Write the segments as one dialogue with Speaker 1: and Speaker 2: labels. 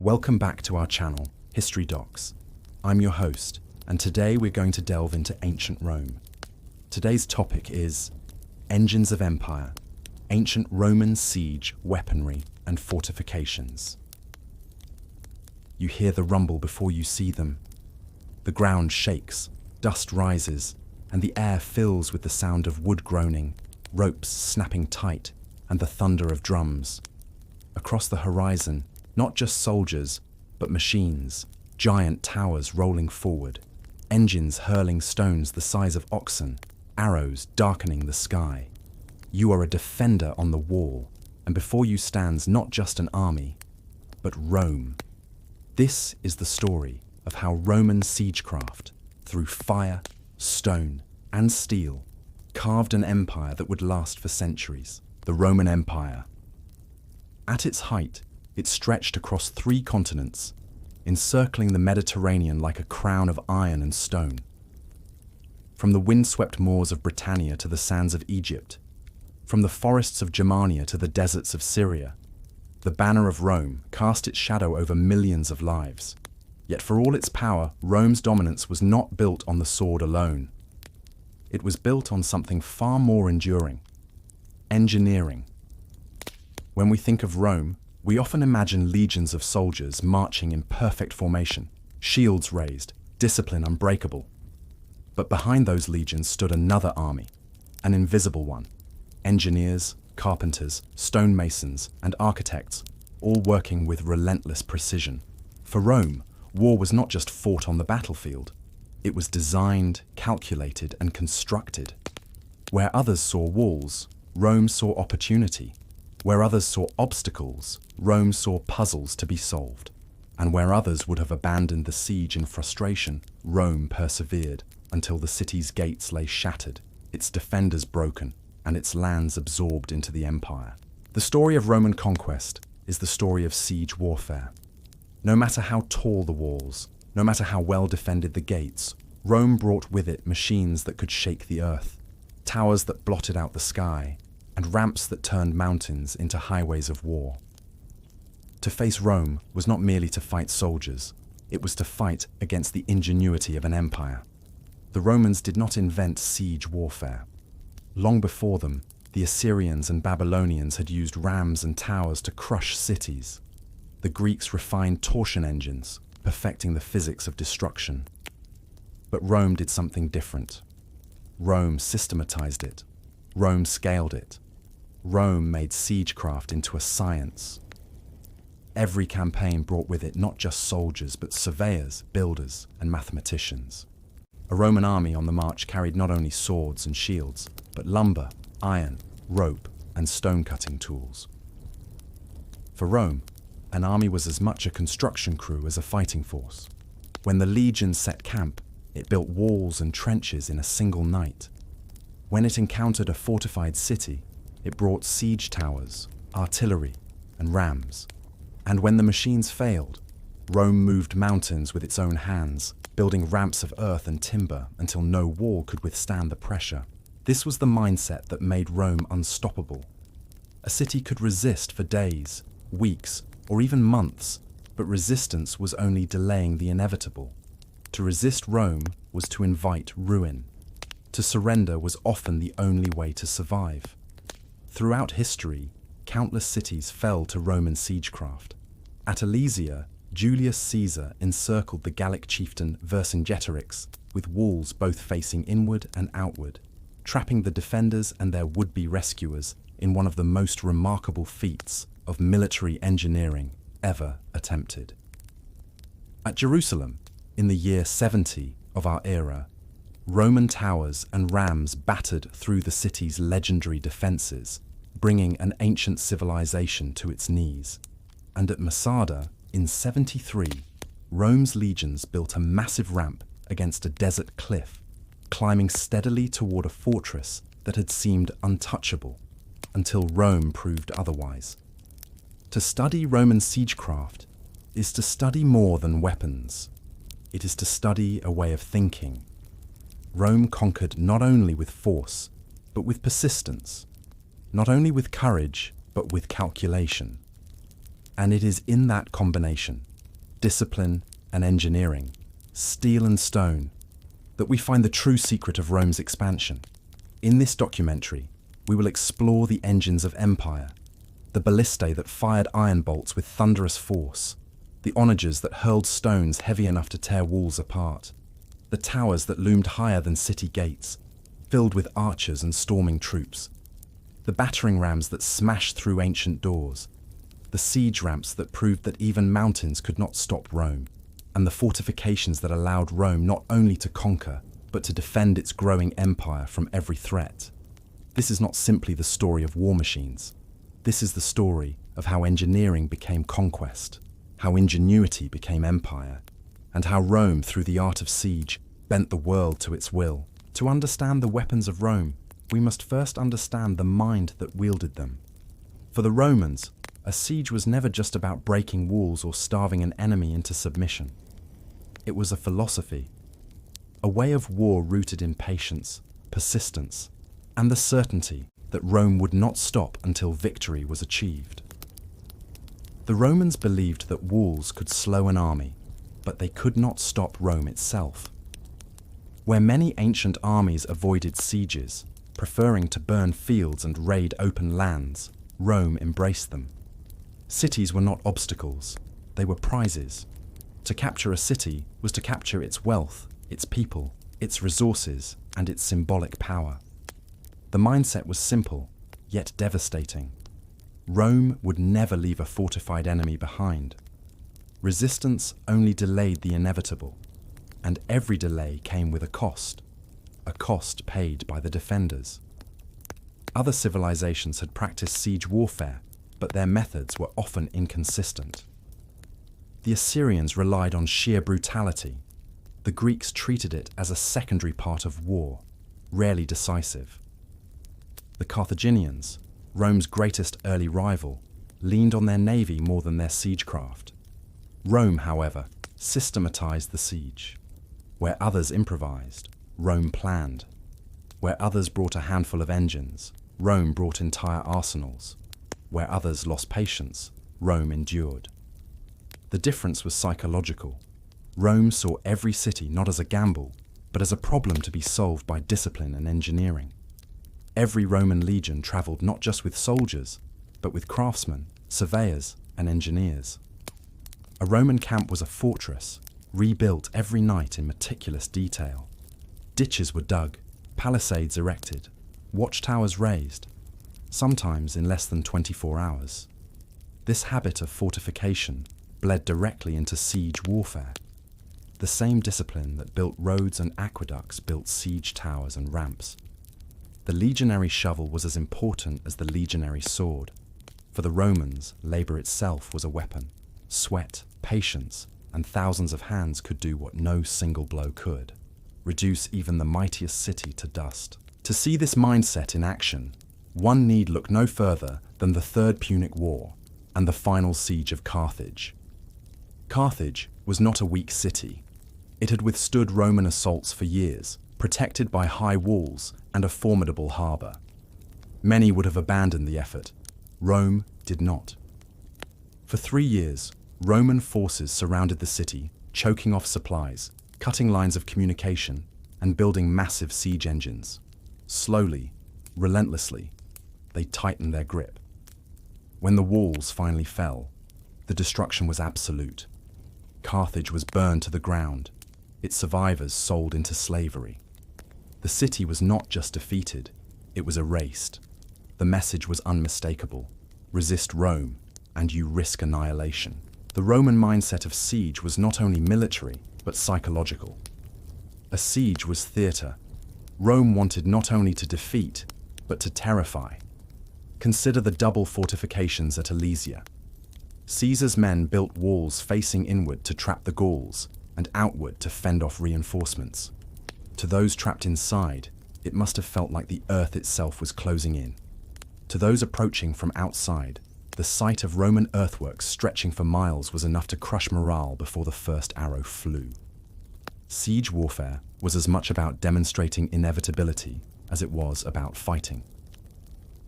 Speaker 1: Welcome back to our channel, History Docs. I'm your host, and today we're going to delve into ancient Rome. Today's topic is Engines of Empire, Ancient Roman Siege Weaponry and Fortifications. You hear the rumble before you see them. The ground shakes, dust rises, and the air fills with the sound of wood groaning, ropes snapping tight, and the thunder of drums. Across the horizon, not just soldiers, but machines, giant towers rolling forward, engines hurling stones the size of oxen, arrows darkening the sky. You are a defender on the wall, and before you stands not just an army, but Rome. This is the story of how Roman siegecraft, through fire, stone, and steel, carved an empire that would last for centuries, the Roman Empire. At its height, it stretched across 3 continents, encircling the Mediterranean like a crown of iron and stone. From the windswept moors of Britannia to the sands of Egypt, from the forests of Germania to the deserts of Syria, the banner of Rome cast its shadow over millions of lives. Yet for all its power, Rome's dominance was not built on the sword alone. It was built on something far more enduring: engineering. When we think of Rome, we often imagine legions of soldiers marching in perfect formation, shields raised, discipline unbreakable. But behind those legions stood another army, an invisible one: engineers, carpenters, stonemasons, and architects, all working with relentless precision. For Rome, war was not just fought on the battlefield. It was designed, calculated, and constructed. Where others saw walls, Rome saw opportunity. Where others saw obstacles, Rome saw puzzles to be solved. And where others would have abandoned the siege in frustration, Rome persevered until the city's gates lay shattered, its defenders broken, and its lands absorbed into the empire. The story of Roman conquest is the story of siege warfare. No matter how tall the walls, no matter how well defended the gates, Rome brought with it machines that could shake the earth, towers that blotted out the sky, and ramps that turned mountains into highways of war. To face Rome was not merely to fight soldiers, it was to fight against the ingenuity of an empire. The Romans did not invent siege warfare. Long before them, the Assyrians and Babylonians had used rams and towers to crush cities. The Greeks refined torsion engines, perfecting the physics of destruction. But Rome did something different. Rome systematized it. Rome scaled it. Rome made siegecraft into a science. Every campaign brought with it not just soldiers, but surveyors, builders, and mathematicians. A Roman army on the march carried not only swords and shields, but lumber, iron, rope, and stone-cutting tools. For Rome, an army was as much a construction crew as a fighting force. When the legion set camp, it built walls and trenches in a single night. When it encountered a fortified city, it brought siege towers, artillery, and rams. And when the machines failed, Rome moved mountains with its own hands, building ramps of earth and timber until no wall could withstand the pressure. This was the mindset that made Rome unstoppable. A city could resist for days, weeks, or even months, but resistance was only delaying the inevitable. To resist Rome was to invite ruin. To surrender was often the only way to survive. Throughout history, countless cities fell to Roman siegecraft. At Alesia, Julius Caesar encircled the Gallic chieftain Vercingetorix with walls both facing inward and outward, trapping the defenders and their would-be rescuers in one of the most remarkable feats of military engineering ever attempted. At Jerusalem, in the year 70 of our era, Roman towers and rams battered through the city's legendary defenses, bringing an ancient civilization to its knees. And at Masada, in 73, Rome's legions built a massive ramp against a desert cliff, climbing steadily toward a fortress that had seemed untouchable, until Rome proved otherwise. To study Roman siegecraft is to study more than weapons. It is to study a way of thinking. Rome conquered not only with force, but with persistence, not only with courage, but with calculation. And it is in that combination, discipline and engineering, steel and stone, that we find the true secret of Rome's expansion. In this documentary, we will explore the engines of empire, the ballistae that fired iron bolts with thunderous force, the onagers that hurled stones heavy enough to tear walls apart, the towers that loomed higher than city gates, filled with archers and storming troops, the battering rams that smashed through ancient doors, the siege ramps that proved that even mountains could not stop Rome, and the fortifications that allowed Rome not only to conquer, but to defend its growing empire from every threat. This is not simply the story of war machines. This is the story of how engineering became conquest, how ingenuity became empire, and how Rome, through the art of siege, bent the world to its will. To understand the weapons of Rome, we must first understand the mind that wielded them. For the Romans, a siege was never just about breaking walls or starving an enemy into submission. It was a philosophy, a way of war rooted in patience, persistence, and the certainty that Rome would not stop until victory was achieved. The Romans believed that walls could slow an army, but they could not stop Rome itself. Where many ancient armies avoided sieges, preferring to burn fields and raid open lands, Rome embraced them. Cities were not obstacles, they were prizes. To capture a city was to capture its wealth, its people, its resources, and its symbolic power. The mindset was simple, yet devastating. Rome would never leave a fortified enemy behind. Resistance only delayed the inevitable, and every delay came with a cost paid by the defenders. Other civilizations had practiced siege warfare, but their methods were often inconsistent. The Assyrians relied on sheer brutality. The Greeks treated it as a secondary part of war, rarely decisive. The Carthaginians, Rome's greatest early rival, leaned on their navy more than their siegecraft. Rome, however, systematized the siege. Where others improvised, Rome planned. Where others brought a handful of engines, Rome brought entire arsenals. Where others lost patience, Rome endured. The difference was psychological. Rome saw every city not as a gamble, but as a problem to be solved by discipline and engineering. Every Roman legion traveled not just with soldiers, but with craftsmen, surveyors, and engineers. A Roman camp was a fortress, rebuilt every night in meticulous detail. Ditches were dug, palisades erected, watchtowers raised, sometimes in less than 24 hours. This habit of fortification bled directly into siege warfare. The same discipline that built roads and aqueducts built siege towers and ramps. The legionary shovel was as important as the legionary sword. For the Romans, labor itself was a weapon. Sweat, patience, and thousands of hands could do what no single blow could, reduce even the mightiest city to dust. To see this mindset in action, one need look no further than the Third Punic War and the final siege of Carthage. Carthage was not a weak city. It had withstood Roman assaults for years, protected by high walls and a formidable harbour. Many would have abandoned the effort. Rome did not. For 3 years, Roman forces surrounded the city, choking off supplies, cutting lines of communication, and building massive siege engines. Slowly, relentlessly, they tightened their grip. When the walls finally fell, the destruction was absolute. Carthage was burned to the ground, its survivors sold into slavery. The city was not just defeated, it was erased. The message was unmistakable: resist Rome, and you risk annihilation. The Roman mindset of siege was not only military, but psychological. A siege was theatre. Rome wanted not only to defeat, but to terrify. Consider the double fortifications at Alesia. Caesar's men built walls facing inward to trap the Gauls, and outward to fend off reinforcements. To those trapped inside, it must have felt like the earth itself was closing in. To those approaching from outside, the sight of Roman earthworks stretching for miles was enough to crush morale before the first arrow flew. Siege warfare was as much about demonstrating inevitability as it was about fighting.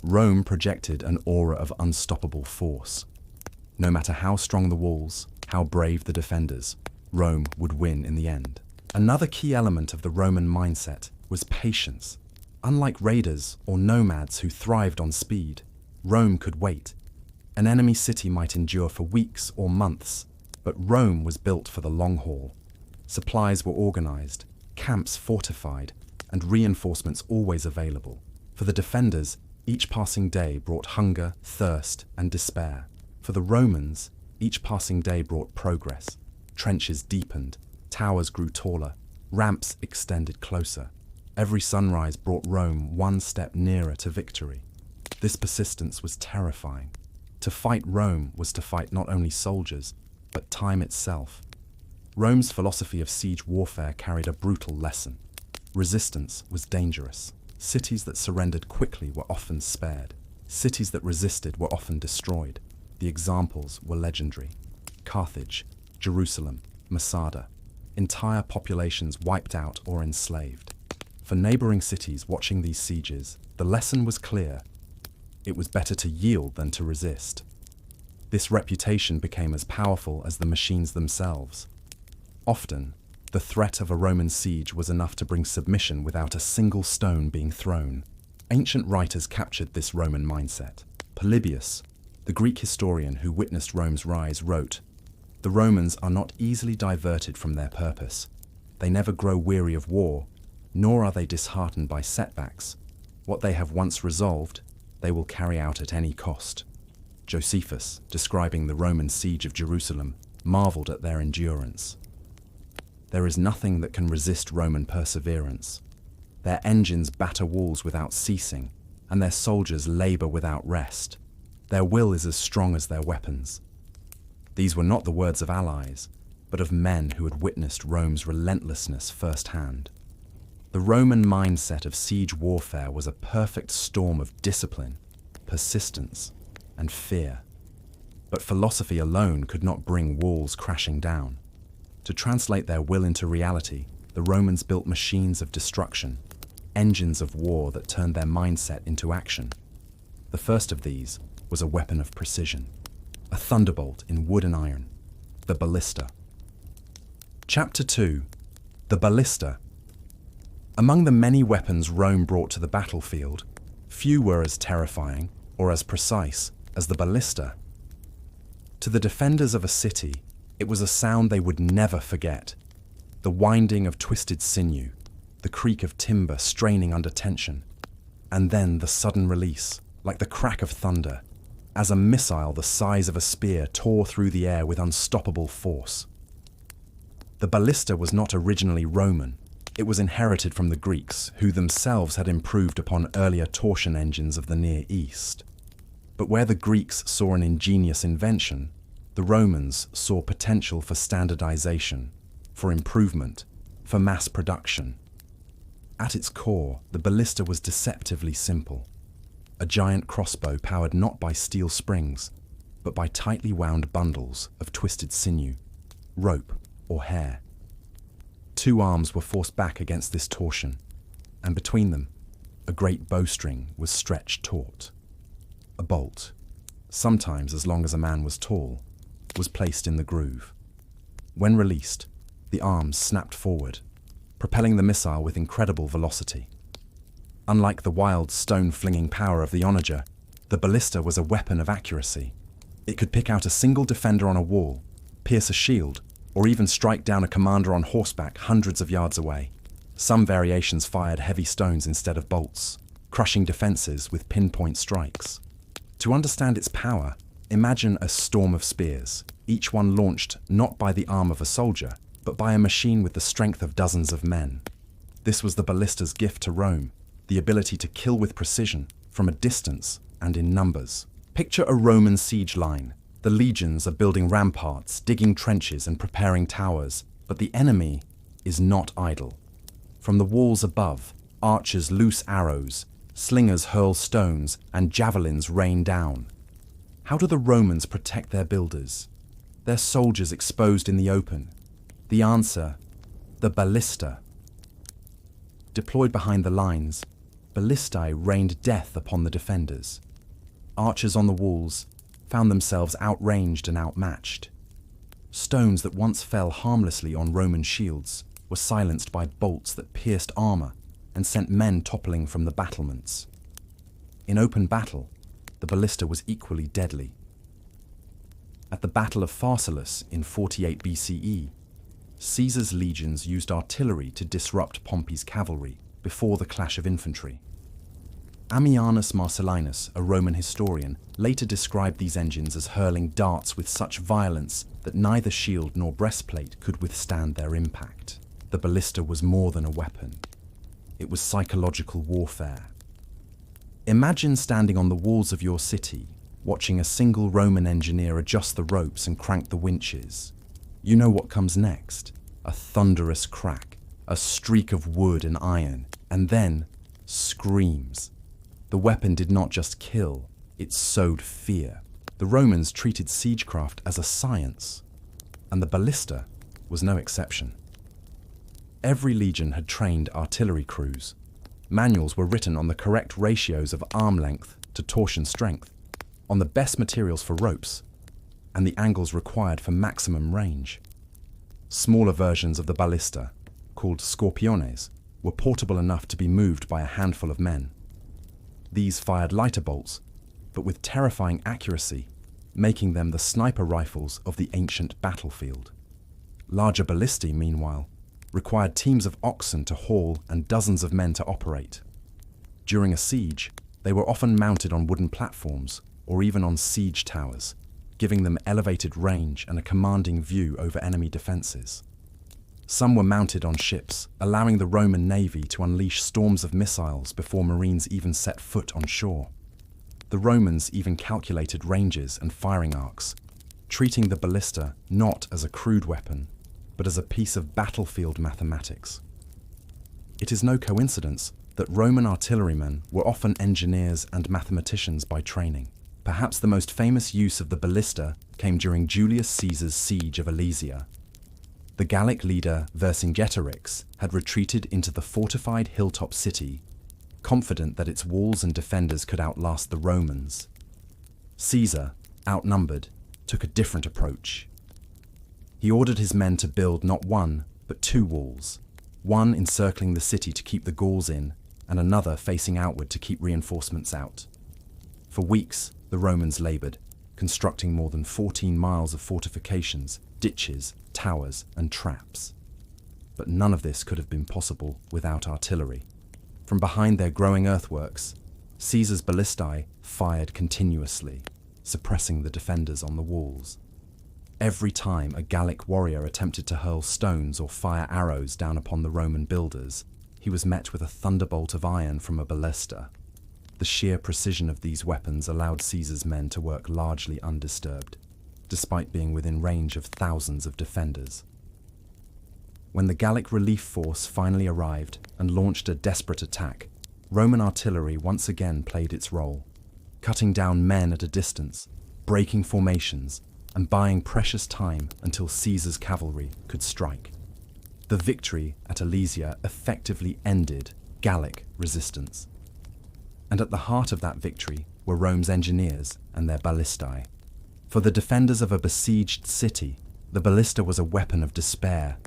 Speaker 1: Rome projected an aura of unstoppable force. No matter how strong the walls, how brave the defenders. Rome would win in the end. Another key element of the Roman mindset was patience. Unlike raiders or nomads who thrived on speed, Rome could wait. An enemy city might endure for weeks or months, but Rome was built for the long haul. Supplies were organized, camps fortified, and reinforcements always available. For the defenders, each passing day brought hunger, thirst, and despair. For the Romans, each passing day brought progress. Trenches deepened, towers grew taller, ramps extended closer. Every sunrise brought Rome one step nearer to victory. This persistence was terrifying. To fight Rome was to fight not only soldiers, but time itself. Rome's philosophy of siege warfare carried a brutal lesson. Resistance was dangerous. Cities that surrendered quickly were often spared. Cities that resisted were often destroyed. The examples were legendary. Carthage, Jerusalem, Masada. Entire populations wiped out or enslaved. For neighboring cities watching these sieges, the lesson was clear. It was better to yield than to resist. This reputation became as powerful as the machines themselves. Often, the threat of a Roman siege was enough to bring submission without a single stone being thrown. Ancient writers captured this Roman mindset. Polybius, the Greek historian who witnessed Rome's rise, wrote, "The Romans are not easily diverted from their purpose. They never grow weary of war, nor are they disheartened by setbacks. What they have once resolved, they will carry out at any cost." Josephus, describing the Roman siege of Jerusalem, marveled at their endurance. There is nothing that can resist Roman perseverance. Their engines batter walls without ceasing, and their soldiers labor without rest. Their will is as strong as their weapons. These were not the words of allies, but of men who had witnessed Rome's relentlessness firsthand. The Roman mindset of siege warfare was a perfect storm of discipline, persistence, and fear. But philosophy alone could not bring walls crashing down. To translate their will into reality, the Romans built machines of destruction, engines of war that turned their mindset into action. The first of these was a weapon of precision, a thunderbolt in wood and iron, the ballista. Chapter 2. The Ballista. Among the many weapons Rome brought to the battlefield, few were as terrifying or as precise as the ballista. To the defenders of a city, it was a sound they would never forget. The winding of twisted sinew, the creak of timber straining under tension, and then the sudden release, like the crack of thunder, as a missile the size of a spear tore through the air with unstoppable force. The ballista was not originally Roman. It was inherited from the Greeks, who themselves had improved upon earlier torsion engines of the Near East. But where the Greeks saw an ingenious invention, the Romans saw potential for standardization, for improvement, for mass production. At its core, the ballista was deceptively simple. A giant crossbow powered not by steel springs, but by tightly wound bundles of twisted sinew, rope, or hair. Two arms were forced back against this torsion, and between them, a great bowstring was stretched taut. A bolt, sometimes as long as a man was tall, was placed in the groove. When released, the arms snapped forward, propelling the missile with incredible velocity. Unlike the wild, stone-flinging power of the Onager, the ballista was a weapon of accuracy. It could pick out a single defender on a wall, pierce a shield, or even strike down a commander on horseback hundreds of yards away. Some variations fired heavy stones instead of bolts, crushing defenses with pinpoint strikes. To understand its power, imagine a storm of spears, each one launched not by the arm of a soldier, but by a machine with the strength of dozens of men. This was the ballista's gift to Rome, the ability to kill with precision, from a distance and in numbers. Picture a Roman siege line. The legions are building ramparts, digging trenches, and preparing towers, but the enemy is not idle. From the walls above, archers loose arrows, slingers hurl stones, and javelins rain down. How do the Romans protect their builders, their soldiers exposed in the open? The answer: the ballista. Deployed behind the lines, ballistae rained death upon the defenders. Archers on the walls found themselves outranged and outmatched. Stones that once fell harmlessly on Roman shields were silenced by bolts that pierced armor and sent men toppling from the battlements. In open battle, the ballista was equally deadly. At the Battle of Pharsalus in 48 BCE, Caesar's legions used artillery to disrupt Pompey's cavalry before the clash of infantry. Ammianus Marcellinus, a Roman historian, later described these engines as hurling darts with such violence that neither shield nor breastplate could withstand their impact. The ballista was more than a weapon. It was psychological warfare. Imagine standing on the walls of your city, watching a single Roman engineer adjust the ropes and crank the winches. You know what comes next. A thunderous crack, a streak of wood and iron, and then screams. The weapon did not just kill, it sowed fear. The Romans treated siegecraft as a science, and the ballista was no exception. Every legion had trained artillery crews. Manuals were written on the correct ratios of arm length to torsion strength, on the best materials for ropes, and the angles required for maximum range. Smaller versions of the ballista, called scorpiones, were portable enough to be moved by a handful of men. These fired lighter bolts, but with terrifying accuracy, making them the sniper rifles of the ancient battlefield. Larger ballistae, meanwhile, required teams of oxen to haul and dozens of men to operate. During a siege, they were often mounted on wooden platforms or even on siege towers, giving them elevated range and a commanding view over enemy defenses. Some were mounted on ships, allowing the Roman navy to unleash storms of missiles before marines even set foot on shore. The Romans even calculated ranges and firing arcs, treating the ballista not as a crude weapon, but as a piece of battlefield mathematics. It is no coincidence that Roman artillerymen were often engineers and mathematicians by training. Perhaps the most famous use of the ballista came during Julius Caesar's siege of Alesia. The Gallic leader Vercingetorix had retreated into the fortified hilltop city, confident that its walls and defenders could outlast the Romans. Caesar, outnumbered, took a different approach. He ordered his men to build not one, but two walls, one encircling the city to keep the Gauls in, and another facing outward to keep reinforcements out. For weeks, the Romans laboured, constructing more than 14 miles of fortifications, ditches, towers, and traps. But none of this could have been possible without artillery. From behind their growing earthworks, Caesar's ballistae fired continuously, suppressing the defenders on the walls. Every time a Gallic warrior attempted to hurl stones or fire arrows down upon the Roman builders, he was met with a thunderbolt of iron from a ballista. The sheer precision of these weapons allowed Caesar's men to work largely undisturbed, despite being within range of thousands of defenders. When the Gallic relief force finally arrived and launched a desperate attack, Roman artillery once again played its role, cutting down men at a distance, breaking formations, and buying precious time until Caesar's cavalry could strike. The victory at Alesia effectively ended Gallic resistance. And at the heart of that victory were Rome's engineers and their ballistae. For the defenders of a besieged city, the ballista was a weapon of despair.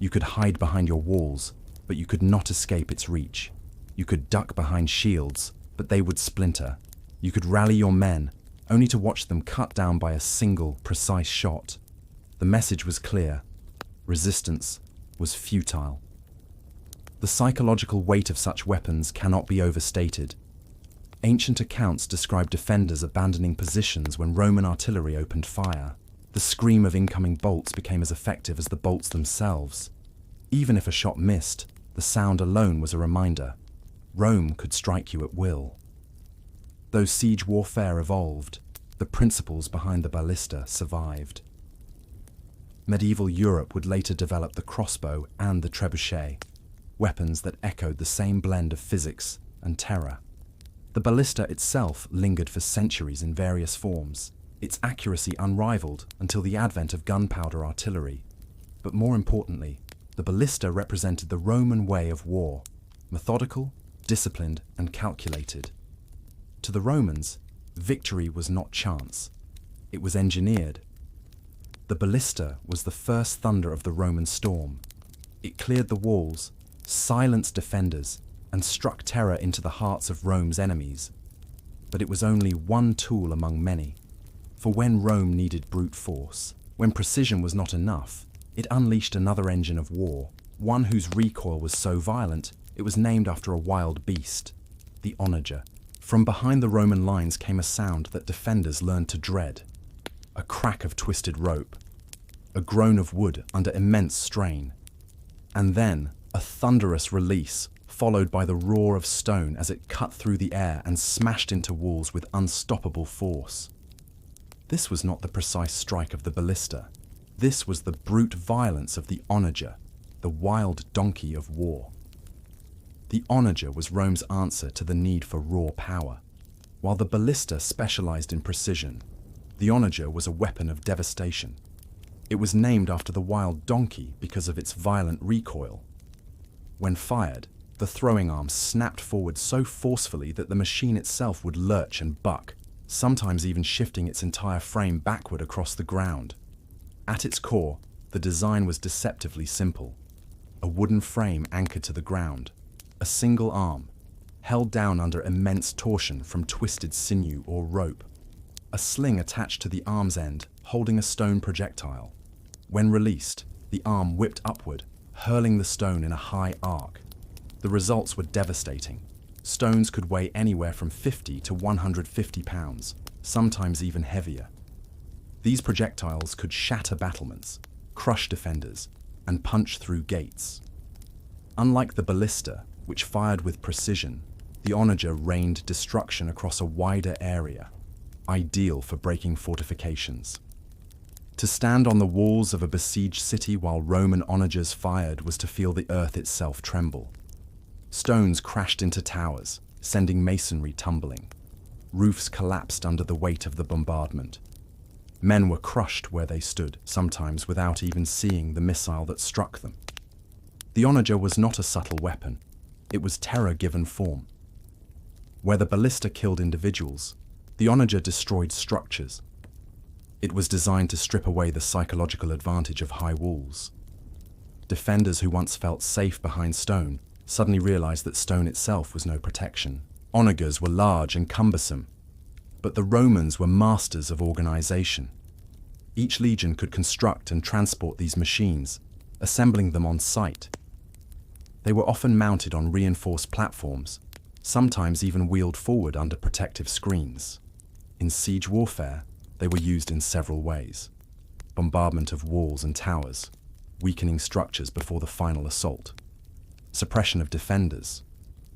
Speaker 1: You could hide behind your walls, but you could not escape its reach. You could duck behind shields, but they would splinter. You could rally your men, only to watch them cut down by a single, precise shot. The message was clear. Resistance was futile. The psychological weight of such weapons cannot be overstated. Ancient accounts describe defenders abandoning positions when Roman artillery opened fire. The scream of incoming bolts became as effective as the bolts themselves. Even if a shot missed, the sound alone was a reminder. Rome could strike you at will. Though siege warfare evolved, the principles behind the ballista survived. Medieval Europe would later develop the crossbow and the trebuchet, weapons that echoed the same blend of physics and terror. The ballista itself lingered for centuries in various forms, its accuracy unrivaled until the advent of gunpowder artillery. But more importantly, the ballista represented the Roman way of war, methodical, disciplined, and calculated. To the Romans, victory was not chance. It was engineered. The The ballista was the first thunder of the Roman storm. It cleared the walls, silenced defenders, and struck terror into the hearts of Rome's enemies. But it was only one tool among many. For when Rome needed brute force, when precision was not enough, it unleashed another engine of war, one whose recoil was so violent it was named after a wild beast, the onager. From behind the Roman lines came a sound that defenders learned to dread. A crack of twisted rope, a groan of wood under immense strain, and then a thunderous release, followed by the roar of stone as it cut through the air and smashed into walls with unstoppable force. This was not the precise strike of the ballista. This was the brute violence of the onager, the wild donkey of war. The onager was Rome's answer to the need for raw power. While the ballista specialized in precision, the onager was a weapon of devastation. It was named after the wild donkey because of its violent recoil. When fired, the throwing arm snapped forward so forcefully that the machine itself would lurch and buck, sometimes even shifting its entire frame backward across the ground. At its core, the design was deceptively simple. A wooden frame anchored to the ground, a single arm, held down under immense torsion from twisted sinew or rope, a sling attached to the arm's end holding a stone projectile. When released, the arm whipped upward, hurling the stone in a high arc. The results were devastating. Stones could weigh anywhere from 50 to 150 pounds, sometimes even heavier. These projectiles could shatter battlements, crush defenders, and punch through gates. Unlike the ballista, which fired with precision, the onager rained destruction across a wider area, ideal for breaking fortifications. To stand on the walls of a besieged city while Roman onagers fired was to feel the earth itself tremble. Stones crashed into towers, sending masonry tumbling. Roofs collapsed under the weight of the bombardment. Men were crushed where they stood, sometimes without even seeing the missile that struck them. The onager was not a subtle weapon. It was terror given form. Where the ballista killed individuals, the onager destroyed structures. It was designed to strip away the psychological advantage of high walls. Defenders who once felt safe behind stone suddenly realized that stone itself was no protection. Onagers were large and cumbersome, but the Romans were masters of organization. Each legion could construct and transport these machines, assembling them on site. They were often mounted on reinforced platforms, sometimes even wheeled forward under protective screens. In siege warfare, they were used in several ways. Bombardment of walls and towers, weakening structures before the final assault. Suppression of defenders,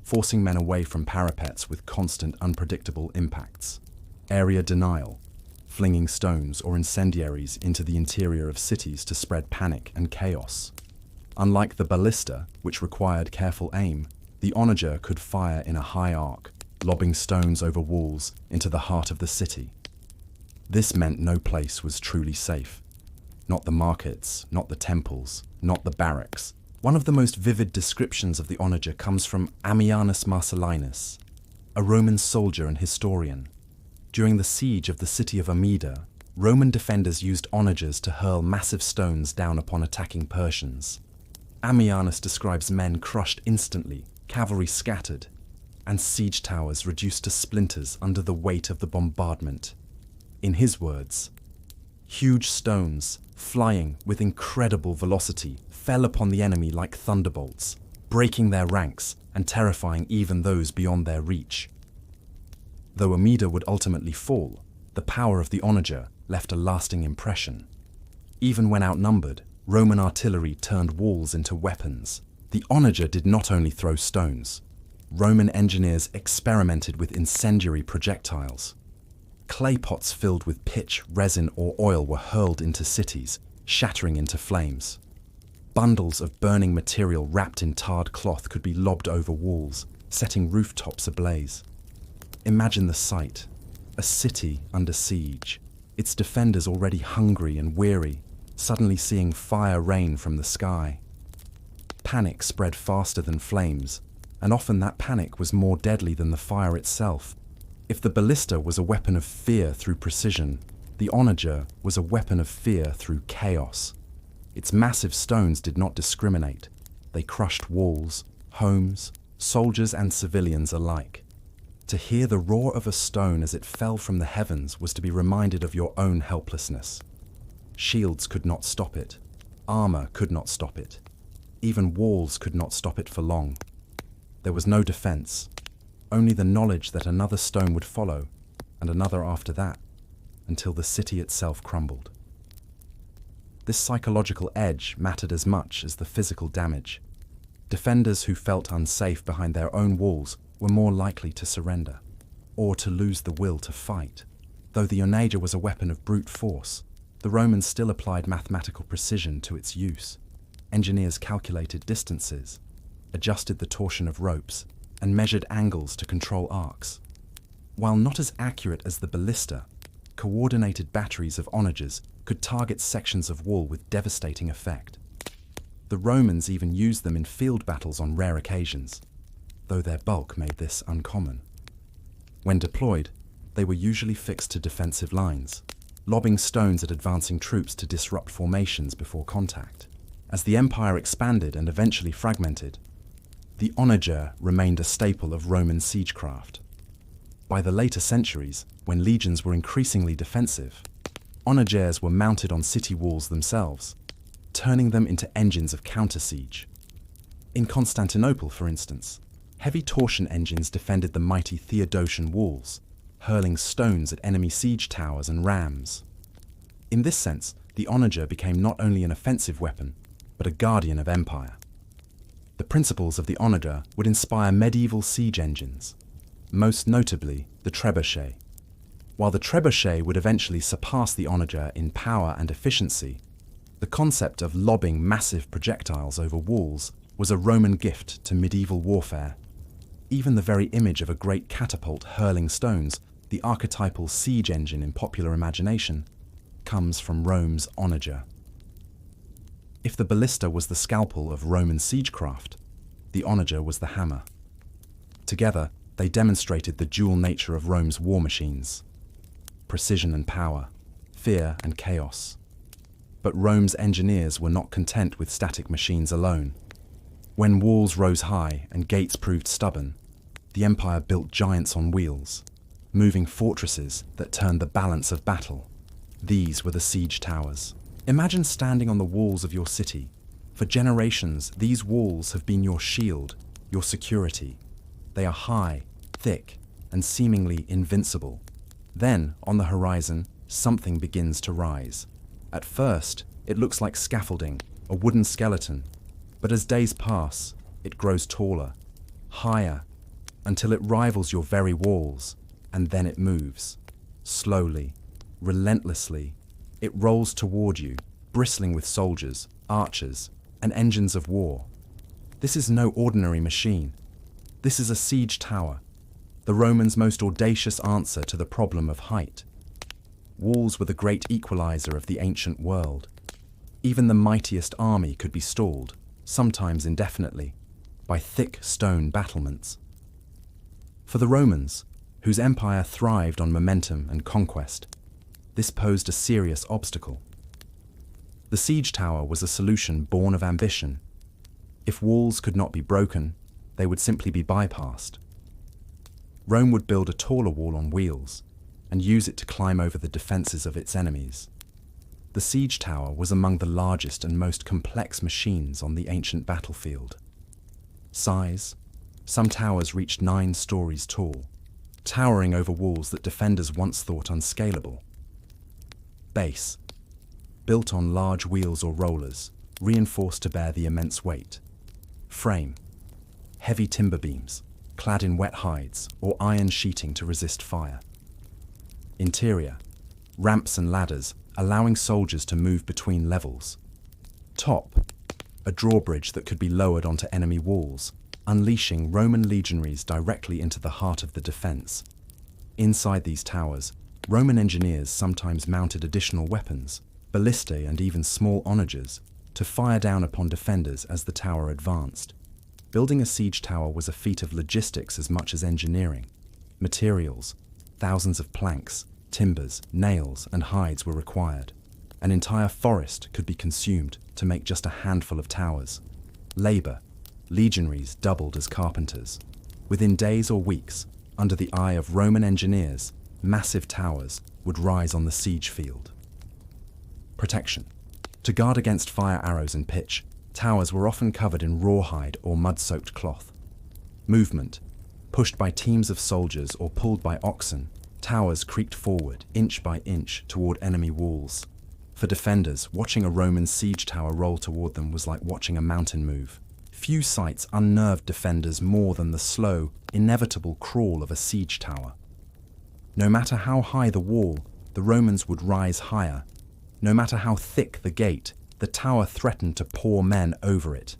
Speaker 1: forcing men away from parapets with constant unpredictable impacts. Area denial, flinging stones or incendiaries into the interior of cities to spread panic and chaos. Unlike the ballista, which required careful aim, the onager could fire in a high arc, lobbing stones over walls into the heart of the city. This meant no place was truly safe. Not the markets, not the temples, not the barracks. One of the most vivid descriptions of the onager comes from Ammianus Marcellinus, a Roman soldier and historian. During the siege of the city of Amida, Roman defenders used onagers to hurl massive stones down upon attacking Persians. Ammianus describes men crushed instantly, cavalry scattered, and siege towers reduced to splinters under the weight of the bombardment. In his words, huge stones, flying with incredible velocity, fell upon the enemy like thunderbolts, breaking their ranks and terrifying even those beyond their reach. Though Amida would ultimately fall, the power of the onager left a lasting impression. Even when outnumbered, Roman artillery turned walls into weapons. The onager did not only throw stones. Roman engineers experimented with incendiary projectiles. Clay pots filled with pitch, resin, or oil were hurled into cities, shattering into flames. Bundles of burning material wrapped in tarred cloth could be lobbed over walls, setting rooftops ablaze. Imagine the sight: a city under siege, its defenders already hungry and weary, suddenly seeing fire rain from the sky. Panic spread faster than flames, and often that panic was more deadly than the fire itself. If the ballista was a weapon of fear through precision, The Onager was a weapon of fear through chaos. Its massive stones did not discriminate. They crushed walls, homes, soldiers and civilians alike. To hear the roar of a stone as it fell from the heavens was to be reminded of your own helplessness. Shields could not stop it. Armor could not stop it. Even walls could not stop it for long. There was no defense, only the knowledge that another stone would follow, and another after that, until the city itself crumbled. This psychological edge mattered as much as the physical damage. Defenders who felt unsafe behind their own walls were more likely to surrender, or to lose the will to fight. Though the Onager was a weapon of brute force, the Romans still applied mathematical precision to its use. Engineers calculated distances, adjusted the torsion of ropes, and measured angles to control arcs. While not as accurate as the ballista, coordinated batteries of onagers could target sections of wall with devastating effect. The Romans even used them in field battles on rare occasions, though their bulk made this uncommon. When deployed, they were usually fixed to defensive lines, lobbing stones at advancing troops to disrupt formations before contact. As the empire expanded and eventually fragmented, the onager remained a staple of Roman siegecraft. By the later centuries, when legions were increasingly defensive, onagers were mounted on city walls themselves, turning them into engines of counter-siege. In Constantinople, for instance, heavy torsion engines defended the mighty Theodosian walls, hurling stones at enemy siege towers and rams. In this sense, the onager became not only an offensive weapon, but a guardian of empire. The principles of the onager would inspire medieval siege engines, most notably the trebuchet. While the trebuchet would eventually surpass the onager in power and efficiency, the concept of lobbing massive projectiles over walls was a Roman gift to medieval warfare. Even the very image of a great catapult hurling stones, the archetypal siege engine in popular imagination, comes from Rome's onager. If the ballista was the scalpel of Roman siegecraft, the onager was the hammer. Together, they demonstrated the dual nature of Rome's war machines: precision and power, fear and chaos. But Rome's engineers were not content with static machines alone. When walls rose high and gates proved stubborn, the empire built giants on wheels, moving fortresses that turned the balance of battle. These were the siege towers. Imagine standing on the walls of your city. For generations, these walls have been your shield, your security. They are high, thick, and seemingly invincible. Then, on the horizon, something begins to rise. At first, it looks like scaffolding, a wooden skeleton. But as days pass, it grows taller, higher, until it rivals your very walls, and then it moves. Slowly, relentlessly, it rolls toward you, bristling with soldiers, archers, and engines of war. This is no ordinary machine. This is a siege tower, the Romans' most audacious answer to the problem of height. Walls were the great equalizer of the ancient world. Even the mightiest army could be stalled, sometimes indefinitely, by thick stone battlements. For the Romans, whose empire thrived on momentum and conquest, this posed a serious obstacle. The siege tower was a solution born of ambition. If walls could not be broken, they would simply be bypassed. Rome would build a taller wall on wheels and use it to climb over the defenses of its enemies. The siege tower was among the largest and most complex machines on the ancient battlefield. Size: some towers reached 9 stories tall, towering over walls that defenders once thought unscalable. Base: built on large wheels or rollers, reinforced to bear the immense weight. Frame: heavy timber beams, clad in wet hides or iron sheeting to resist fire. Interior: ramps and ladders, allowing soldiers to move between levels. Top: a drawbridge that could be lowered onto enemy walls, unleashing Roman legionaries directly into the heart of the defense. Inside these towers, Roman engineers sometimes mounted additional weapons, ballistae and even small onagers, to fire down upon defenders as the tower advanced. Building a siege tower was a feat of logistics as much as engineering. Materials: thousands of planks, timbers, nails, and hides were required. An entire forest could be consumed to make just a handful of towers. Labor, legionaries doubled as carpenters. Within days or weeks, under the eye of Roman engineers, massive towers would rise on the siege field. Protection. To guard against fire arrows and pitch, towers were often covered in rawhide or mud-soaked cloth. Movement. Pushed by teams of soldiers or pulled by oxen, towers creaked forward, inch by inch, toward enemy walls. For defenders, watching a Roman siege tower roll toward them was like watching a mountain move. Few sights unnerved defenders more than the slow, inevitable crawl of a siege tower. No matter how high the wall, the Romans would rise higher. No matter how thick the gate, the tower threatened to pour men over it.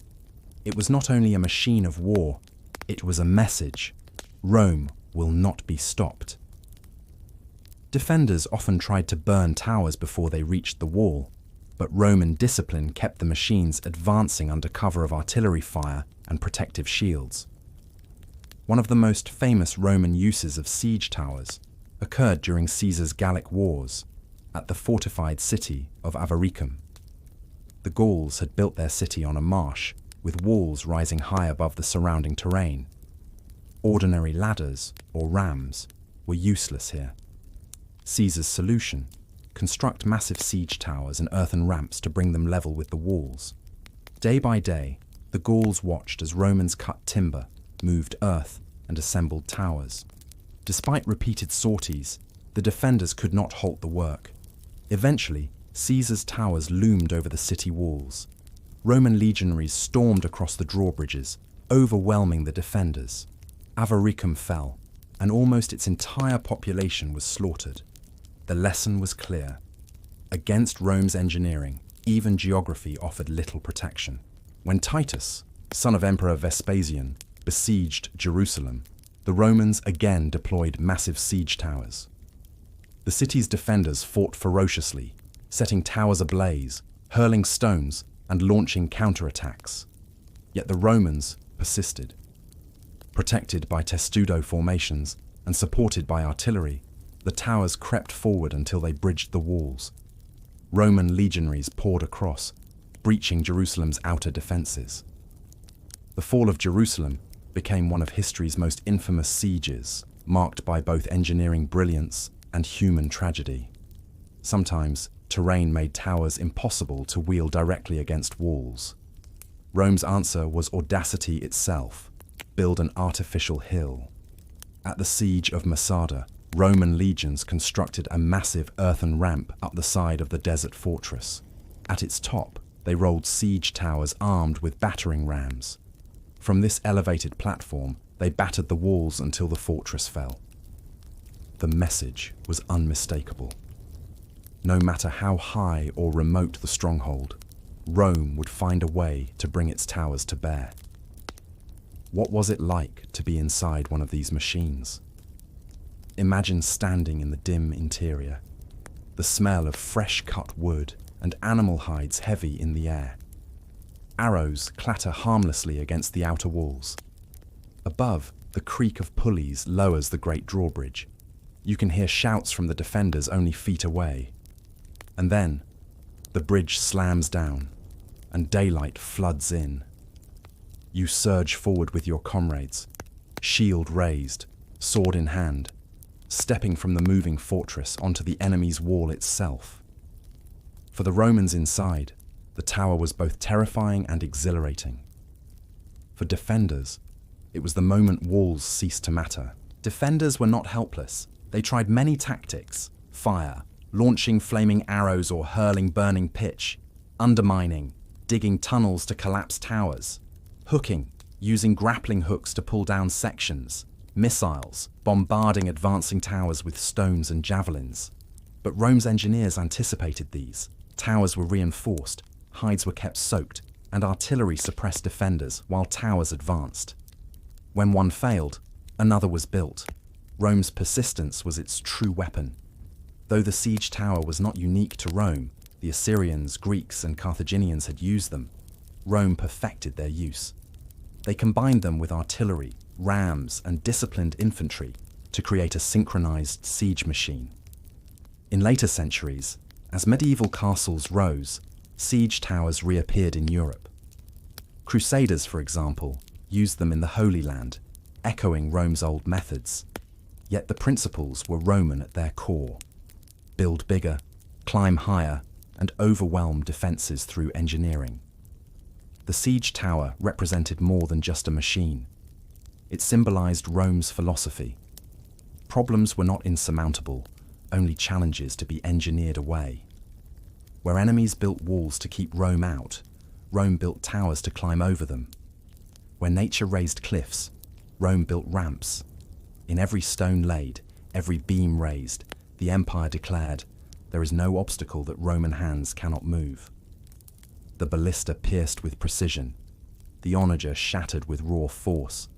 Speaker 1: It was not only a machine of war, it was a message. Rome will not be stopped. Defenders often tried to burn towers before they reached the wall, but Roman discipline kept the machines advancing under cover of artillery fire and protective shields. One of the most famous Roman uses of siege towers occurred during Caesar's Gallic Wars at the fortified city of Avaricum. The Gauls had built their city on a marsh, with walls rising high above the surrounding terrain. Ordinary ladders, or rams, were useless here. Caesar's solution: construct massive siege towers and earthen ramps to bring them level with the walls. Day by day, the Gauls watched as Romans cut timber, moved earth, and assembled towers. Despite repeated sorties, the defenders could not halt the work. Eventually, Caesar's towers loomed over the city walls. Roman legionaries stormed across the drawbridges, overwhelming the defenders. Avaricum fell, and almost its entire population was slaughtered. The lesson was clear. Against Rome's engineering, even geography offered little protection. When Titus, son of Emperor Vespasian, besieged Jerusalem, the Romans again deployed massive siege towers. The city's defenders fought ferociously, setting towers ablaze, hurling stones, and launching counterattacks. Yet the Romans persisted. Protected by testudo formations and supported by artillery, the towers crept forward until they bridged the walls. Roman legionaries poured across, breaching Jerusalem's outer defenses. The fall of Jerusalem became one of history's most infamous sieges, marked by both engineering brilliance and human tragedy. Sometimes, terrain made towers impossible to wield directly against walls. Rome's answer was audacity itself: build an artificial hill. At the siege of Masada, Roman legions constructed a massive earthen ramp up the side of the desert fortress. At its top, they rolled siege towers armed with battering rams. From this elevated platform, they battered the walls until the fortress fell. The message was unmistakable. No matter how high or remote the stronghold, Rome would find a way to bring its towers to bear. What was it like to be inside one of these machines? Imagine standing in the dim interior, the smell of fresh cut wood and animal hides heavy in the air. Arrows clatter harmlessly against the outer walls. Above, the creak of pulleys lowers the great drawbridge. You can hear shouts from the defenders only feet away. And then, the bridge slams down, and daylight floods in. You surge forward with your comrades, shield raised, sword in hand, stepping from the moving fortress onto the enemy's wall itself. For the Romans inside, the tower was both terrifying and exhilarating. For defenders, it was the moment walls ceased to matter. Defenders were not helpless. They tried many tactics: fire, launching flaming arrows or hurling burning pitch, undermining, digging tunnels to collapse towers, hooking, using grappling hooks to pull down sections, missiles, bombarding advancing towers with stones and javelins. But Rome's engineers anticipated these. Towers were reinforced, hides were kept soaked, and artillery suppressed defenders while towers advanced. When one failed, another was built. Rome's persistence was its true weapon. Though the siege tower was not unique to Rome, the Assyrians, Greeks, and Carthaginians had used them. Rome perfected their use. They combined them with artillery, rams, and disciplined infantry to create a synchronized siege machine. In later centuries, as medieval castles rose, siege towers reappeared in Europe. Crusaders, for example, used them in the Holy Land, echoing Rome's old methods. Yet the principles were Roman at their core. Build bigger, climb higher, and overwhelm defenses through engineering. The siege tower represented more than just a machine. It symbolized Rome's philosophy. Problems were not insurmountable, only challenges to be engineered away. Where enemies built walls to keep Rome out, Rome built towers to climb over them. Where nature raised cliffs, Rome built ramps. In every stone laid, every beam raised, the empire declared, "There is no obstacle that Roman hands cannot move." The ballista pierced with precision. The onager shattered with raw force.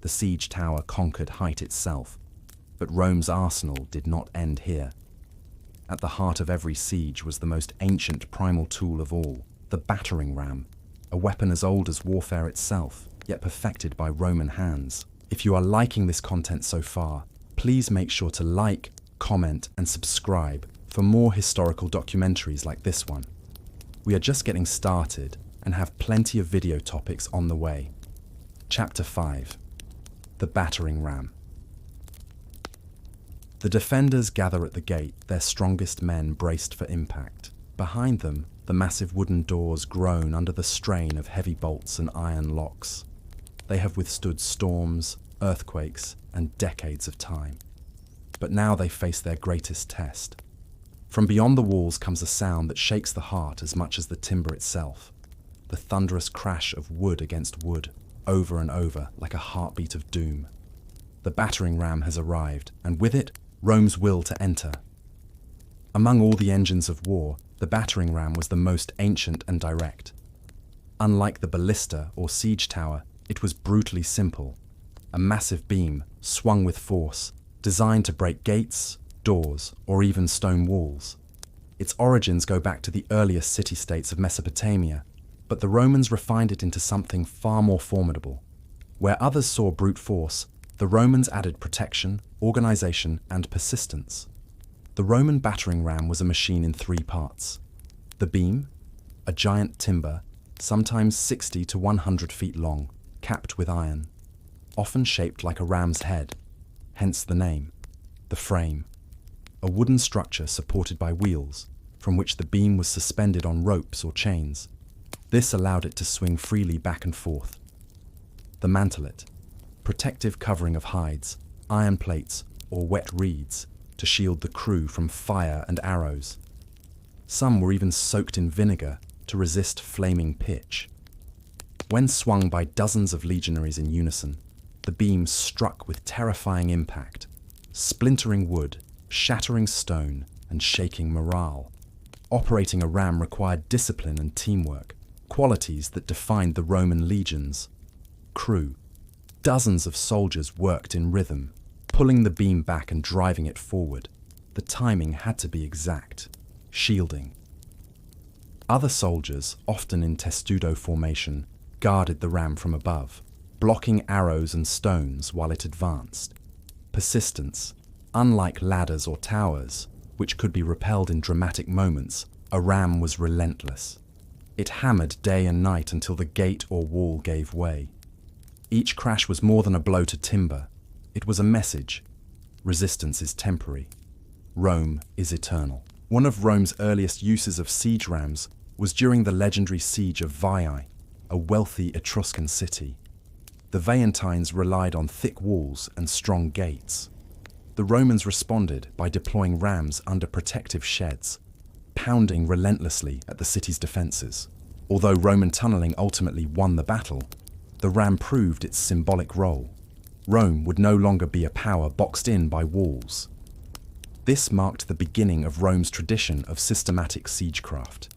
Speaker 1: The siege tower conquered height itself. But Rome's arsenal did not end here. At the heart of every siege was the most ancient primal tool of all, the battering ram, a weapon as old as warfare itself, yet perfected by Roman hands. If you are liking this content so far, please make sure to like, comment, and subscribe for more historical documentaries like this one. We are just getting started and have plenty of video topics on the way. Chapter 5. The Battering Ram. The defenders gather at the gate, their strongest men braced for impact. Behind them, the massive wooden doors groan under the strain of heavy bolts and iron locks. They have withstood storms, earthquakes, and decades of time. But now they face their greatest test. From beyond the walls comes a sound that shakes the heart as much as the timber itself. The thunderous crash of wood against wood, over and over, like a heartbeat of doom. The battering ram has arrived, and with it, Rome's will to enter. Among all the engines of war, the battering ram was the most ancient and direct. Unlike the ballista or siege tower, it was brutally simple. A massive beam, swung with force, designed to break gates, doors, or even stone walls. Its origins go back to the earliest city-states of Mesopotamia, but the Romans refined it into something far more formidable. Where others saw brute force, the Romans added protection, organization, and persistence. The Roman battering ram was a machine in 3 parts. The beam, a giant timber, sometimes 60 to 100 feet long, capped with iron, often shaped like a ram's head, hence the name. The frame, a wooden structure supported by wheels, from which the beam was suspended on ropes or chains. This allowed it to swing freely back and forth. The mantelet, protective covering of hides, iron plates, or wet reeds to shield the crew from fire and arrows. Some were even soaked in vinegar to resist flaming pitch. When swung by dozens of legionaries in unison, the beam struck with terrifying impact, splintering wood, shattering stone, and shaking morale. Operating a ram required discipline and teamwork, qualities that defined the Roman legions. Crew. Dozens of soldiers worked in rhythm, pulling the beam back and driving it forward. The timing had to be exact. Shielding. Other soldiers, often in testudo formation, guarded the ram from above, blocking arrows and stones while it advanced. Persistence. Unlike ladders or towers, which could be repelled in dramatic moments, a ram was relentless. It hammered day and night until the gate or wall gave way. Each crash was more than a blow to timber. It was a message. Resistance is temporary. Rome is eternal. One of Rome's earliest uses of siege rams was during the legendary siege of Veii, a wealthy Etruscan city. The Veientines relied on thick walls and strong gates. The Romans responded by deploying rams under protective sheds, pounding relentlessly at the city's defenses. Although Roman tunneling ultimately won the battle, the ram proved its symbolic role. Rome would no longer be a power boxed in by walls. This marked the beginning of Rome's tradition of systematic siegecraft.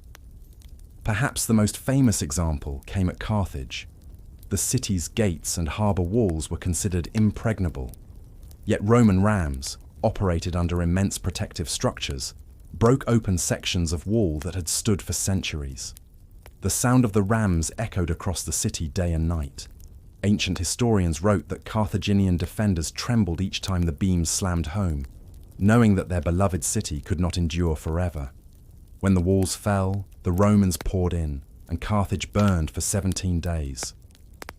Speaker 1: Perhaps the most famous example came at Carthage. The city's gates and harbour walls were considered impregnable. Yet Roman rams, operated under immense protective structures, broke open sections of wall that had stood for centuries. The sound of the rams echoed across the city day and night. Ancient historians wrote that Carthaginian defenders trembled each time the beams slammed home, knowing that their beloved city could not endure forever. When the walls fell, the Romans poured in, and Carthage burned for 17 days.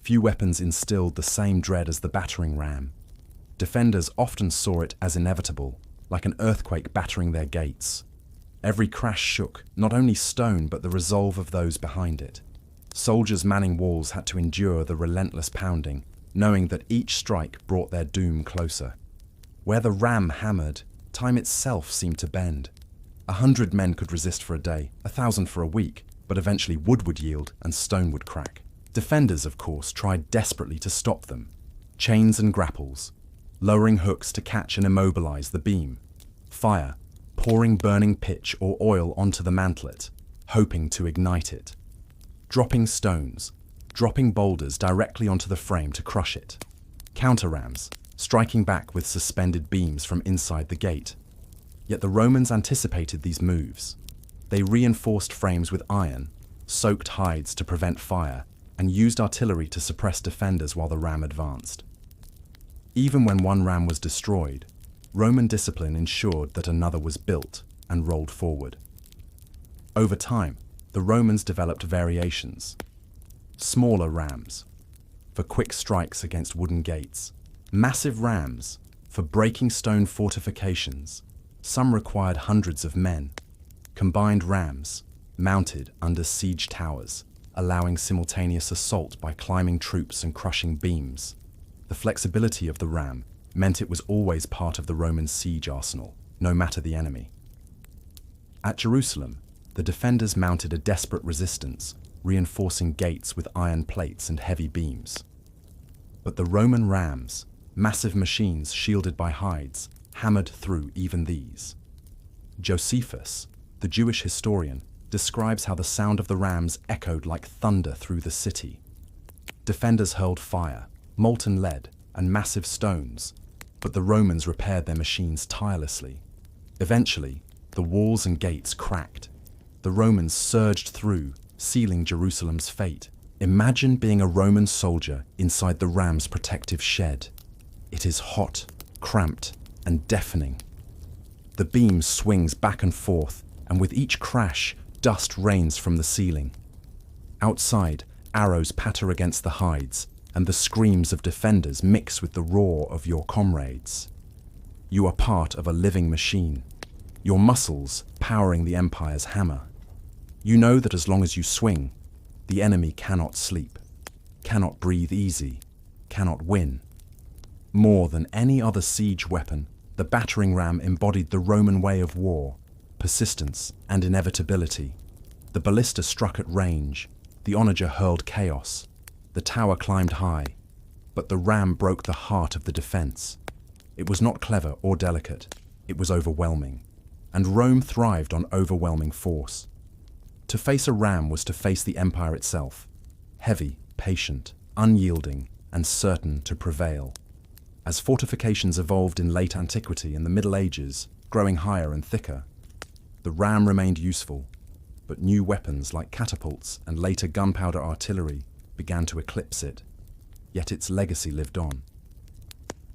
Speaker 1: Few weapons instilled the same dread as the battering ram. Defenders often saw it as inevitable, like an earthquake battering their gates. Every crash shook not only stone but the resolve of those behind it. Soldiers manning walls had to endure the relentless pounding, knowing that each strike brought their doom closer. Where the ram hammered, time itself seemed to bend. 100 men could resist for a day, 1,000 for a week, but eventually wood would yield and stone would crack. Defenders, of course, tried desperately to stop them. Chains and grapples, lowering hooks to catch and immobilize the beam. Fire, pouring burning pitch or oil onto the mantlet, hoping to ignite it. Dropping stones, dropping boulders directly onto the frame to crush it. Counter-rams, striking back with suspended beams from inside the gate. Yet the Romans anticipated these moves. They reinforced frames with iron, soaked hides to prevent fire, and used artillery to suppress defenders while the ram advanced. Even when one ram was destroyed, Roman discipline ensured that another was built and rolled forward. Over time, the Romans developed variations. Smaller rams, for quick strikes against wooden gates. Massive rams, for breaking stone fortifications. Some required hundreds of men. Combined rams, mounted under siege towers, allowing simultaneous assault by climbing troops and crushing beams. The flexibility of the ram meant it was always part of the Roman siege arsenal, no matter the enemy. At Jerusalem, the defenders mounted a desperate resistance, reinforcing gates with iron plates and heavy beams. But the Roman rams, massive machines shielded by hides, hammered through even these. Josephus, the Jewish historian, describes how the sound of the rams echoed like thunder through the city. Defenders hurled fire, molten lead, and massive stones, but the Romans repaired their machines tirelessly. Eventually, the walls and gates cracked. The Romans surged through, sealing Jerusalem's fate. Imagine being a Roman soldier inside the ram's protective shed. It is hot, cramped, and deafening. The beam swings back and forth, and with each crash, dust rains from the ceiling. Outside, arrows patter against the hides, and the screams of defenders mix with the roar of your comrades. You are part of a living machine, your muscles powering the Empire's hammer. You know that as long as you swing, the enemy cannot sleep, cannot breathe easy, cannot win. More than any other siege weapon, the battering ram embodied the Roman way of war, persistence and inevitability. The ballista struck at range, the onager hurled chaos, the tower climbed high, but the ram broke the heart of the defense. It was not clever or delicate, it was overwhelming, and Rome thrived on overwhelming force. To face a ram was to face the empire itself, heavy, patient, unyielding, and certain to prevail. As fortifications evolved in late antiquity and the Middle Ages, growing higher and thicker, the ram remained useful, but new weapons like catapults and later gunpowder artillery began to eclipse it, yet its legacy lived on.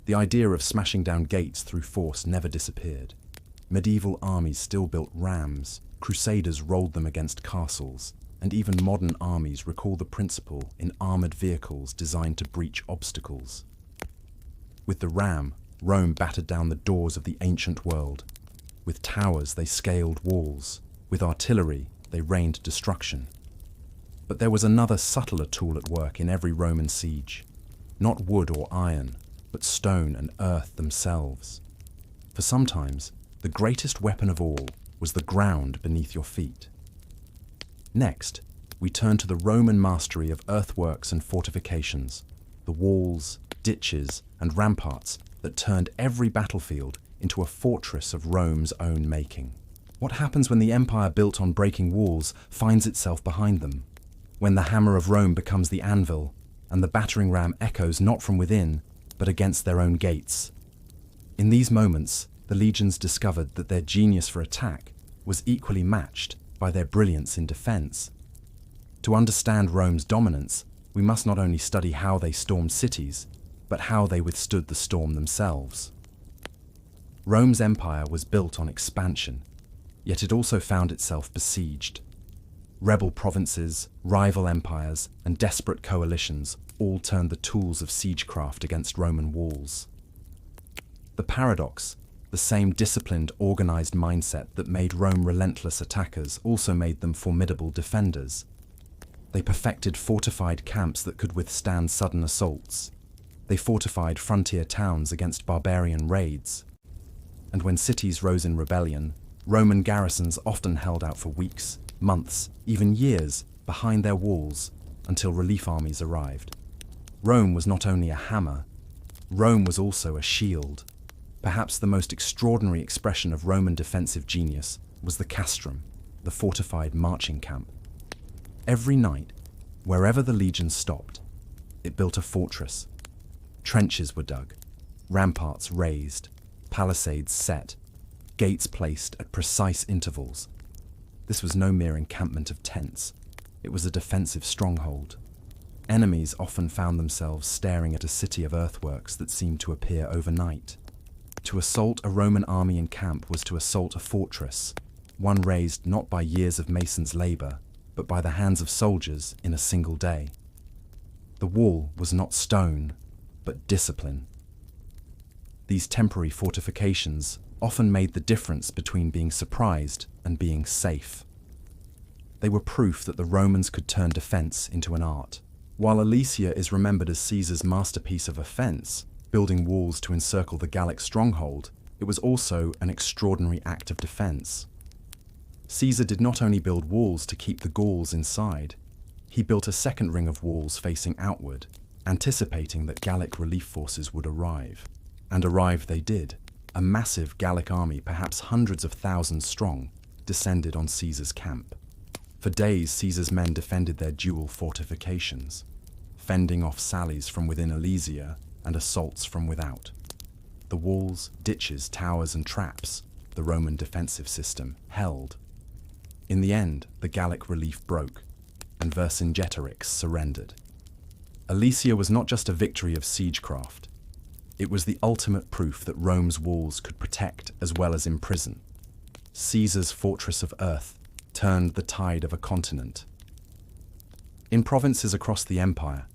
Speaker 1: The idea of smashing down gates through force never disappeared. Medieval armies still built rams, crusaders rolled them against castles, and even modern armies recall the principle in armored vehicles designed to breach obstacles. With the ram, Rome battered down the doors of the ancient world. With towers, they scaled walls. With artillery, they rained destruction. But there was another subtler tool at work in every Roman siege. Not wood or iron, but stone and earth themselves. For sometimes, the greatest weapon of all was the ground beneath your feet. Next, we turn to the Roman mastery of earthworks and fortifications, the walls, ditches, and ramparts that turned every battlefield into a fortress of Rome's own making. What happens when the empire built on breaking walls finds itself behind them? When the hammer of Rome becomes the anvil, and the battering ram echoes not from within, but against their own gates? In these moments, the legions discovered that their genius for attack was equally matched by their brilliance in defense. To understand Rome's dominance, we must not only study how they stormed cities, but how they withstood the storm themselves. Rome's empire was built on expansion, yet it also found itself besieged. Rebel provinces, rival empires, and desperate coalitions all turned the tools of siegecraft against Roman walls. The paradox, the same disciplined, organized mindset that made Rome relentless attackers also made them formidable defenders. They perfected fortified camps that could withstand sudden assaults. They fortified frontier towns against barbarian raids. And when cities rose in rebellion, Roman garrisons often held out for weeks, months, even years behind their walls until relief armies arrived. Rome was not only a hammer, Rome was also a shield. Perhaps the most extraordinary expression of Roman defensive genius was the castrum, the fortified marching camp. Every night, wherever the legion stopped, it built a fortress. Trenches were dug, ramparts raised, palisades set, gates placed at precise intervals. This was no mere encampment of tents. It was a defensive stronghold. Enemies often found themselves staring at a city of earthworks that seemed to appear overnight. To assault a Roman army in camp was to assault a fortress, one raised not by years of masons' labor, but by the hands of soldiers in a single day. The wall was not stone, but discipline. These temporary fortifications often made the difference between being surprised and being safe. They were proof that the Romans could turn defense into an art. While Alesia is remembered as Caesar's masterpiece of offense, building walls to encircle the Gallic stronghold, it was also an extraordinary act of defense. Caesar did not only build walls to keep the Gauls inside, he built a second ring of walls facing outward, anticipating that Gallic relief forces would arrive. And arrive they did. A massive Gallic army, perhaps hundreds of thousands strong, descended on Caesar's camp. For days, Caesar's men defended their dual fortifications, fending off sallies from within Alesia and assaults from without. The walls, ditches, towers, and traps the Roman defensive system held. In the end, the Gallic relief broke, and Vercingetorix surrendered. Alesia was not just a victory of siegecraft. It was the ultimate proof that Rome's walls could protect as well as imprison. Caesar's fortress of earth turned the tide of a continent. In provinces across the empire,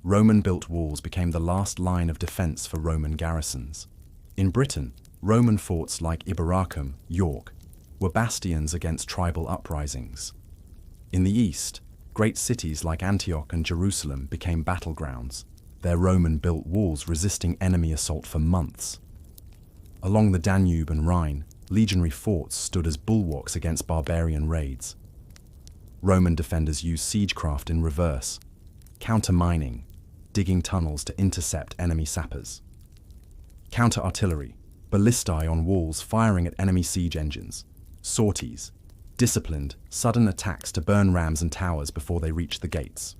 Speaker 1: Roman-built walls became the last line of defense for Roman garrisons. In Britain, Roman forts like Iberacum, York, were bastions against tribal uprisings. In the east, great cities like Antioch and Jerusalem became battlegrounds, their Roman-built walls resisting enemy assault for months. Along the Danube and Rhine, legionary forts stood as bulwarks against barbarian raids. Roman defenders used siegecraft in reverse, counter-mining, digging tunnels to intercept enemy sappers. Counter-artillery, ballistae on walls firing at enemy siege engines, sorties, disciplined, sudden attacks to burn rams and towers before they reached the gates.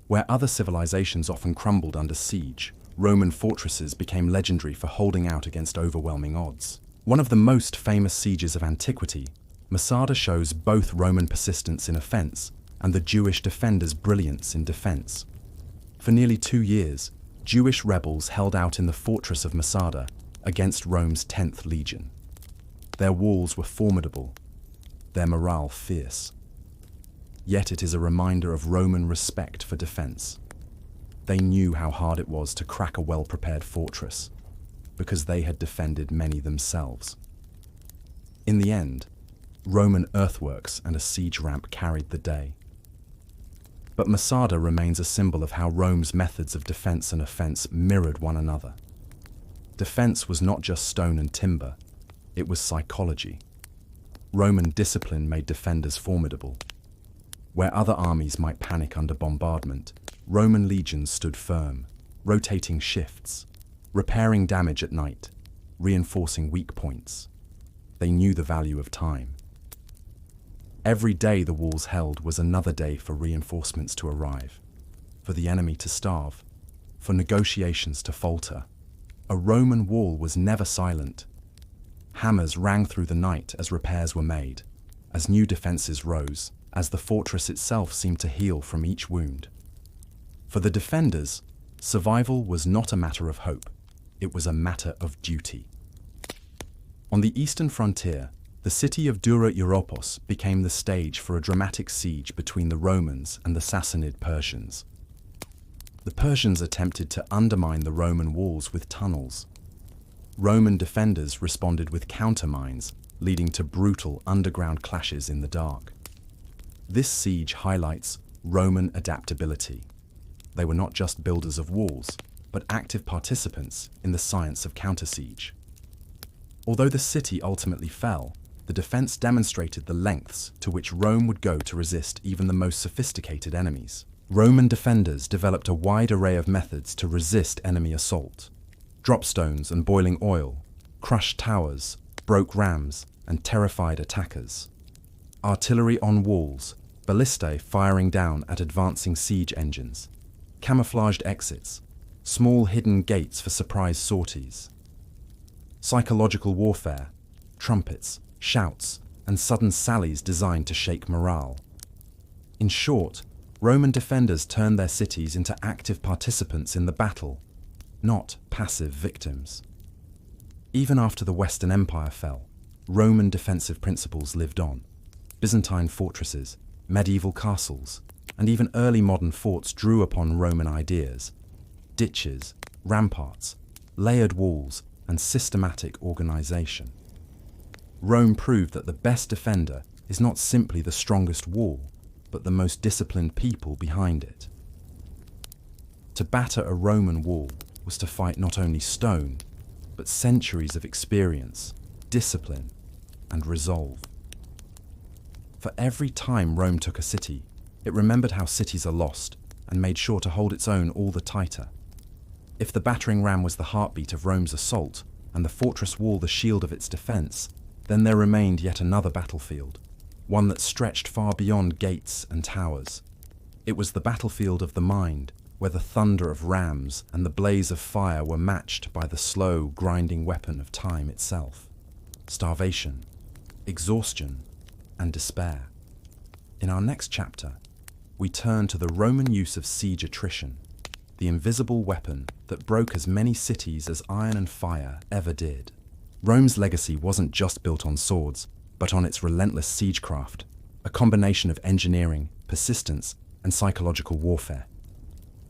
Speaker 1: Where other civilizations often crumbled under siege, Roman fortresses became legendary for holding out against overwhelming odds. One of the most famous sieges of antiquity, Masada, shows both Roman persistence in offense and the Jewish defenders' brilliance in defense. For nearly 2 years, Jewish rebels held out in the fortress of Masada against Rome's 10th Legion. Their walls were formidable, their morale fierce. Yet it is a reminder of Roman respect for defense. They knew how hard it was to crack a well-prepared fortress, because they had defended many themselves. In the end, Roman earthworks and a siege ramp carried the day. But Masada remains a symbol of how Rome's methods of defense and offense mirrored one another. Defense was not just stone and timber, it was psychology. Roman discipline made defenders formidable. Where other armies might panic under bombardment, Roman legions stood firm, rotating shifts, repairing damage at night, reinforcing weak points. They knew the value of time. Every day the walls held was another day for reinforcements to arrive, for the enemy to starve, for negotiations to falter. A Roman wall was never silent. Hammers rang through the night as repairs were made, as new defenses rose, as the fortress itself seemed to heal from each wound. For the defenders, survival was not a matter of hope, it was a matter of duty. On the eastern frontier, the city of Dura Europos became the stage for a dramatic siege between the Romans and the Sassanid Persians. The Persians attempted to undermine the Roman walls with tunnels. Roman defenders responded with countermines, leading to brutal underground clashes in the dark. This siege highlights Roman adaptability. They were not just builders of walls, but active participants in the science of counter-siege. Although the city ultimately fell, the defense demonstrated the lengths to which Rome would go to resist even the most sophisticated enemies. Roman defenders developed a wide array of methods to resist enemy assault. Dropstones and boiling oil, crushed towers, broke rams, and terrified attackers. Artillery on walls, ballistae firing down at advancing siege engines, camouflaged exits, small hidden gates for surprise sorties. Psychological warfare, trumpets, shouts, and sudden sallies designed to shake morale. In short, Roman defenders turned their cities into active participants in the battle, not passive victims. Even after the Western Empire fell, Roman defensive principles lived on. Byzantine fortresses, medieval castles, and even early modern forts drew upon Roman ideas: ditches, ramparts, layered walls, and systematic organization. Rome proved that the best defender is not simply the strongest wall, but the most disciplined people behind it. To batter a Roman wall was to fight not only stone, but centuries of experience, discipline, and resolve. For every time Rome took a city, it remembered how cities are lost and made sure to hold its own all the tighter. If the battering ram was the heartbeat of Rome's assault and the fortress wall the shield of its defense, then there remained yet another battlefield, one that stretched far beyond gates and towers. It was the battlefield of the mind, where the thunder of rams and the blaze of fire were matched by the slow, grinding weapon of time itself: starvation, exhaustion, and despair. In our next chapter, we turn to the Roman use of siege attrition, the invisible weapon that broke as many cities as iron and fire ever did. Rome's legacy wasn't just built on swords, but on its relentless siegecraft, a combination of engineering, persistence, and psychological warfare.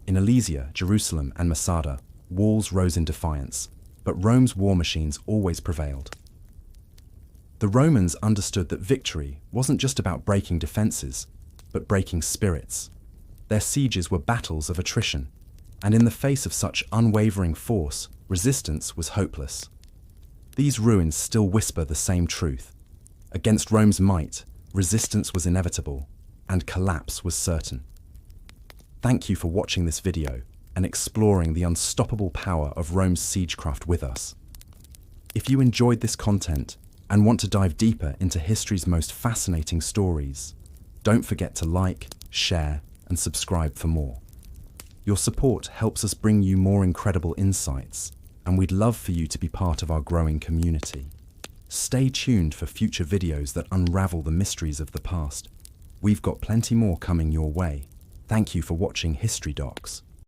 Speaker 1: In Alesia, Jerusalem, and Masada, walls rose in defiance, but Rome's war machines always prevailed. The Romans understood that victory wasn't just about breaking defenses, but breaking spirits. Their sieges were battles of attrition, and in the face of such unwavering force, resistance was hopeless. These ruins still whisper the same truth. Against Rome's might, resistance was inevitable, and collapse was certain. Thank you for watching this video and exploring the unstoppable power of Rome's siegecraft with us. If you enjoyed this content and want to dive deeper into history's most fascinating stories, don't forget to like, share, and subscribe for more. Your support helps us bring you more incredible insights, and we'd love for you to be part of our growing community. Stay tuned for future videos that unravel the mysteries of the past. We've got plenty more coming your way. Thank you for watching History Docs.